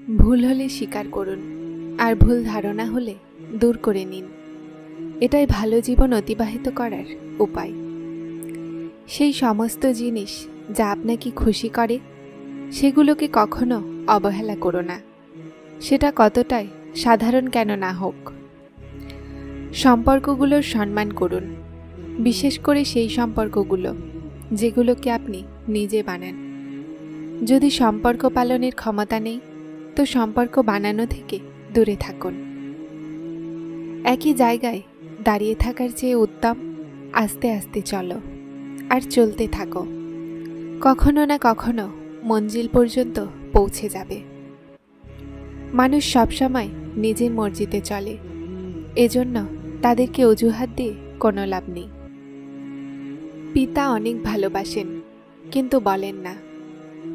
ভুল হলে স্বীকার করুন, আর ভুল ধারণা হলে দূর করে নিন। এটাই ভালো জীবন অতিবাহিত করার উপায়। সেই সমস্ত জিনিস যা আপনাকে খুশি করে, সেগুলোকে কখনো অবহেলা করো না, সেটা কতটাই সাধারণ কেন না হোক। সম্পর্কগুলোর সম্মান করুন, বিশেষ করে সেই সম্পর্কগুলো যেগুলোকে আপনি নিজে বানান। যদি সম্পর্ক পালনের ক্ষমতা নেই, তো সম্পর্ক বানানো থেকে দূরে থাকুন। একই জায়গায় দাঁড়িয়ে থাকার চেয়ে উত্তম আস্তে আস্তে চলো, আর চলতে থাকো। কখনো না কখনো মঞ্জিল পর্যন্ত পৌঁছে যাবে। মানুষ সবসময় নিজের মর্জিতে চলে, এজন্য তাদেরকে অজুহাত দিয়ে কোনো লাভ নেই। পিতা অনেক ভালোবাসেন, কিন্তু বলেন না।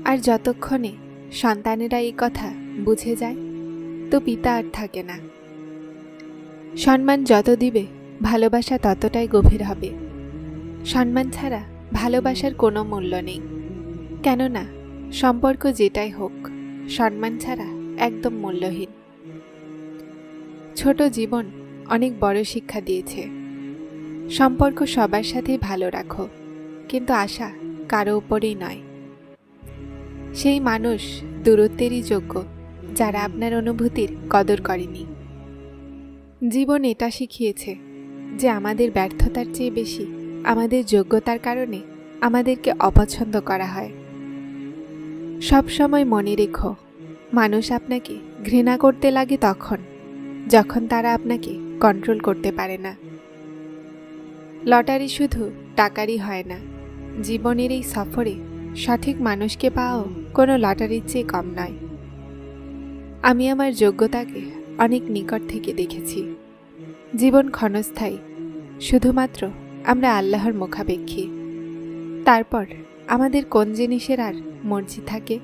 আর যতক্ষণে সন্তানেরা এই কথা বুঝে যায়, তো পিতা আর থাকে না। সম্মান যত দিবে, ভালোবাসা ততটাই গভীর হবে। সম্মান ছাড়া ভালোবাসার কোনো মূল্য নেই, কেননা সম্পর্ক যেটাই হোক, সম্মান ছাড়া একদম মূল্যহীন। ছোট জীবন অনেক বড় শিক্ষা দিয়েছে। সম্পর্ক সবার সাথেই ভালো রাখো, কিন্তু আশা কারো উপরেই নয়। সেই মানুষ দূরত্বেরই যোগ্য যারা আপনার অনুভূতির কদর করেনি। জীবন এটা শিখিয়েছে যে আমাদের ব্যর্থতার চেয়ে বেশি আমাদের যোগ্যতার কারণে আমাদেরকে অপছন্দ করা হয়। সব সময় মনে রেখো, মানুষ আপনাকে ঘৃণা করতে লাগে তখন যখন তারা আপনাকে কন্ট্রোল করতে পারে না। লটারি শুধু টাকারই হয় না। জীবনের এই সফরে সঠিক মানুষকে পাওয়াও কোনো লটারির চেয়ে কম নয়। আমি আমার যোগ্যতাকে অনেক নিকট থেকে দেখেছি। জীবন ক্ষণস্থায়ী, শুধুমাত্র আমরা আল্লাহর মুখাপেক্ষী। তারপর আমাদের কোন জিনিসের আর মর্জি থাকে?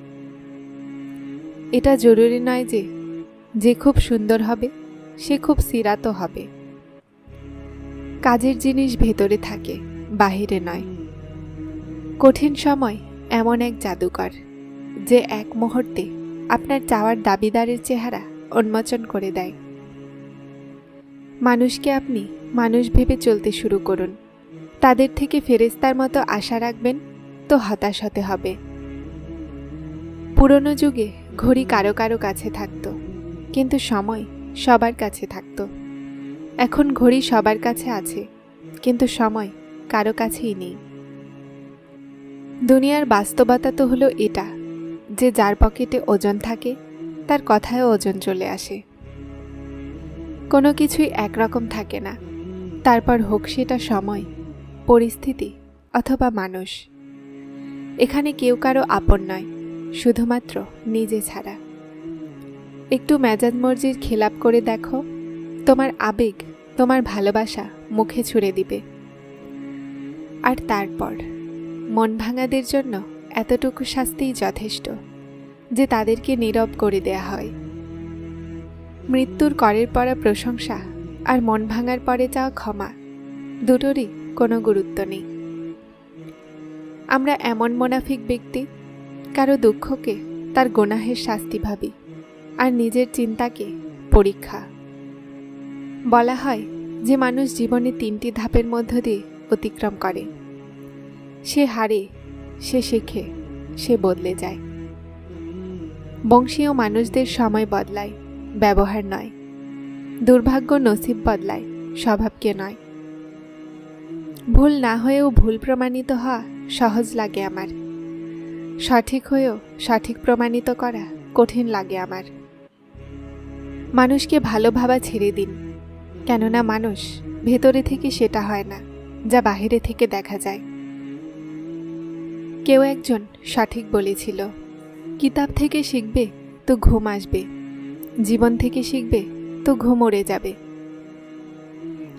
এটা জরুরি নয় যে খুব সুন্দর হবে সে খুব সিরাতও হবে। কাজের জিনিস ভেতরে থাকে, বাহিরে নয়। কঠিন সময় এমন এক জাদুকর যে এক মুহূর্তে আপনার চাওয়ার দাবিদারের চেহারা উন্মোচন করে দেয়। মানুষকে আপনি মানুষ ভেবে চলতে শুরু করুন। তাদের থেকে ফেরেশতার মতো আশা রাখবেন, তো হতাশ হতে হবে। পুরনো যুগে ঘড়ি কারো কারো কাছে থাকতো, কিন্তু সময় সবার কাছে থাকতো। এখন ঘড়ি সবার কাছে আছে, কিন্তু সময় কারো কাছেই নেই। দুনিয়ার বাস্তবতা তো হলো এটা যে যার পকেটে ওজন থাকে, তার কথায়ও ওজন চলে আসে। কোনো কিছুই একরকম থাকে না, তারপর হোক সেটা সময়, পরিস্থিতি অথবা মানুষ। এখানে কেউ কারো আপন নয়, শুধুমাত্র নিজে ছাড়া। একটু মেজাজ মর্জির খেলাপ করে দেখো, তোমার আবেগ, তোমার ভালোবাসা মুখে ছুঁড়ে দিবে। আর তারপর মন ভাঙাদের জন্য এতটুকু শাস্তিই যথেষ্ট যে তাদেরকে নীরব করে দেয়া হয়। মৃত্যুর করের পরা প্রশংসা আর মন ভাঙার পরে চাওয়া ক্ষমা, দুটোরই কোনো গুরুত্ব নেই। আমরা এমন মুনাফিক ব্যক্তি, কারো দুঃখকে তার গুনাহের শাস্তি ভাবি, আর নিজের চিন্তাকে পরীক্ষা। বলা হয় যে মানুষ জীবনে 3টি ধাপের মধ্য দিয়ে অতিক্রম করে। সে হারে, সে শেখে, সে বদলে যায়। বংশীয় মানুষদের সময় বদলায়, ব্যবহার নয়। দুর্ভাগ্য নসিব বদলায়, স্বভাবকে নয়। ভুল না হয়েও ভুল প্রমাণিত হওয়া সহজ লাগে আমার। সঠিক হয়েও সঠিক প্রমাণিত করা কঠিন লাগে আমার। মানুষকে ভালো ভাবা ছেড়ে দিন, কেননা মানুষ ভেতরে থেকে সেটা হয় না যা বাহিরে থেকে দেখা যায়। কেউ একজন সঠিক বলেছিল, কিতাব থেকে শিখবে তো ঘুম আসবে, জীবন থেকে শিখবে তো ঘুম উড়ে যাবে।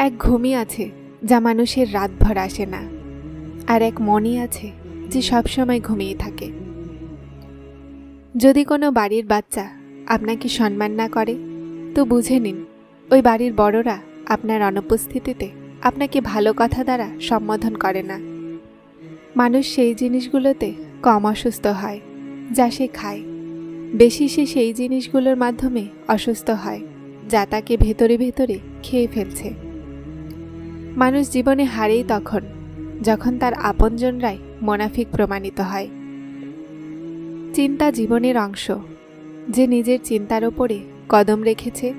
এক ঘুমই আছে যা মানুষের রাতভর আসে না, আর এক মনই আছে যে সবসময় ঘুমিয়ে থাকে। যদি কোনো বাড়ির বাচ্চা আপনাকে সম্মান না করে, তো বুঝে নিন ওই বাড়ির বড়রা আপনার অনুপস্থিতিতে আপনাকে ভালো কথা দ্বারা সম্বোধন করে না। মানুষ সেই জিনিসগুলোতে কম অসুস্থ হয় যা সে খায়, বেশি সে সেই জিনিসগুলোর মাধ্যমে অসুস্থ হয় যা তাকে ভেতরে ভেতরে খেয়ে ফেলছে। মানুষ জীবনে হারেই তখন যখন তার আপনজনরাই মুনাফিক প্রমাণিত হয়। চিন্তা জীবনের অংশ। যে নিজের চিন্তার ওপরে কদম রেখেছে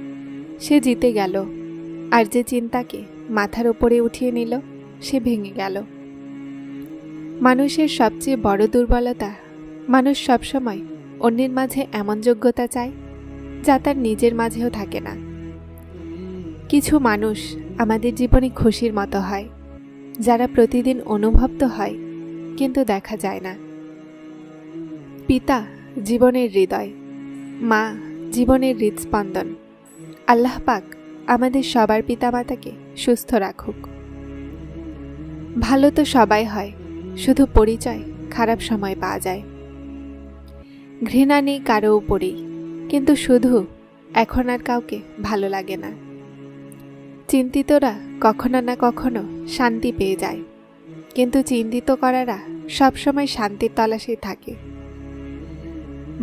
সে জিতে গেল, আর যে চিন্তাকে মাথার ওপরে উঠিয়ে নিল সে ভেঙে গেল। মানুষের সবচেয়ে বড় দুর্বলতা, মানুষ সবসময় অন্যের মাঝে এমন যোগ্যতা চায় যা তার নিজের মাঝেও থাকে না। কিছু মানুষ আমাদের জীবনে খুশির মতো হয়, যারা প্রতিদিন অনুভব তো হয় কিন্তু দেখা যায় না। পিতা জীবনের হৃদয়, মা জীবনের হৃদস্পন্দন। আল্লাহ পাক আমাদের সবার পিতামাতাকে সুস্থ রাখুক। ভালো তো সবাই হয়, শুধু পরিচয় খারাপ সময় পাওয়া যায়। ঘৃণা নেই কারো উপরেই, কিন্তু শুধু এখন আর কাউকে ভালো লাগে না। চিন্তিতরা কখনো না কখনো শান্তি পেয়ে যায়, কিন্তু চিন্তিত করারা সবসময় শান্তির তলাশেই থাকে।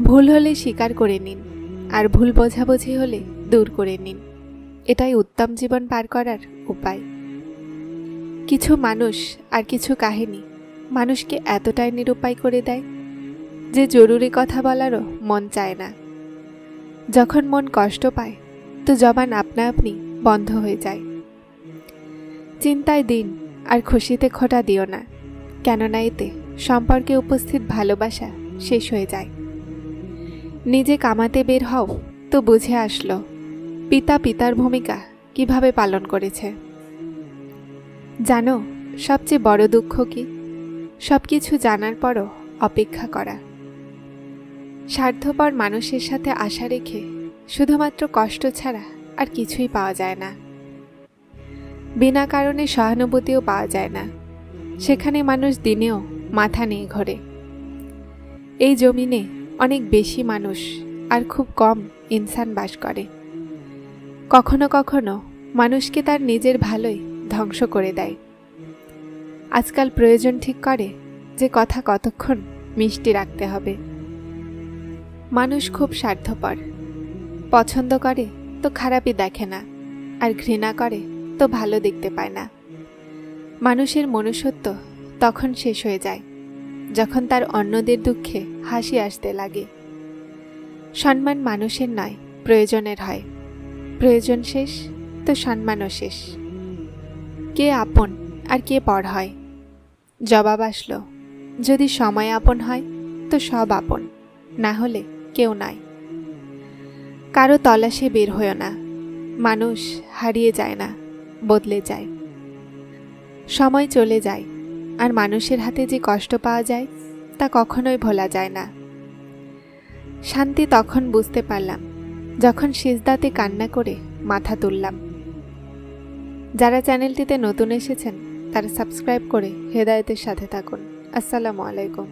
ভুল হলে স্বীকার করে নিন, আর ভুল বোঝাবুঝি হলে দূর করে নিন। এটাই উত্তম জীবন পার করার উপায়। কিছু মানুষ আর কিছু কাহিনী মানুষকে এতটাই নিরুপায় করে দেয় যে জরুরি কথা বলারও মন চায় না। যখন মন কষ্ট পায় তো জবান আপনা আপনি বন্ধ হয়ে যায়। চিন্তায় দিন আর খুশিতে খোঁটা দিও না, কেননা এতে সম্পর্কে উপস্থিত ভালোবাসা শেষ হয়ে যায়। নিজে কামাতে বের হও তো বুঝে আসলো পিতা পিতার ভূমিকা কিভাবে পালন করেছে। জানো সবচেয়ে বড় দুঃখ কি? সবকিছু জানার পরও অপেক্ষা করা। স্বার্থপর মানুষের সাথে আশা রেখে শুধুমাত্র কষ্ট ছাড়া আর কিছুই পাওয়া যায় না। বিনা কারণে সহানুভূতিও পাওয়া যায় না, সেখানে মানুষ দিনেও মাথা নিয়ে ঘোরে। এই জমিনে অনেক বেশি মানুষ আর খুব কম ইনসান বাস করে। কখনো কখনো মানুষকে তার নিজের ভালোই ধ্বংস করে দেয়। আজকাল প্রয়োজন ঠিক করে যে কথা কতক্ষণ মিষ্টি রাখতে হবে। মানুষ খুব স্বার্থপর, পছন্দ করে তো খারাপই দেখে না, আর ঘৃণা করে তো ভালো দেখতে পায় না। মানুষের মনুষ্যত্ব তখন শেষ হয়ে যায় যখন তার অন্যদের দুঃখে হাসি আসতে লাগে। সম্মান মানুষের নয়, প্রয়োজনের হয়। প্রয়োজন শেষ তো সম্মানও শেষ। কে আপন আর কে পর হয়? জবাব আসলো, যদি সময় আপন হয় তো সব আপন, না হলে কেউ নাই। কারো তলাশে বের হয়েও না। মানুষ হারিয়ে যায় না, বদলে যায়। সময় চলে যায়, আর মানুষের হাতে যে কষ্ট পাওয়া যায় তা কখনোই ভোলা যায় না। শান্তি তখন বুঝতে পারলাম যখন সিজদাতে কান্না করে মাথা তুললাম। যারা চ্যানেলটিতে নতুন এসেছেন তারা সাবস্ক্রাইব করে হেদায়েতের সাথে থাকুন। আসসালামু আলাইকুম।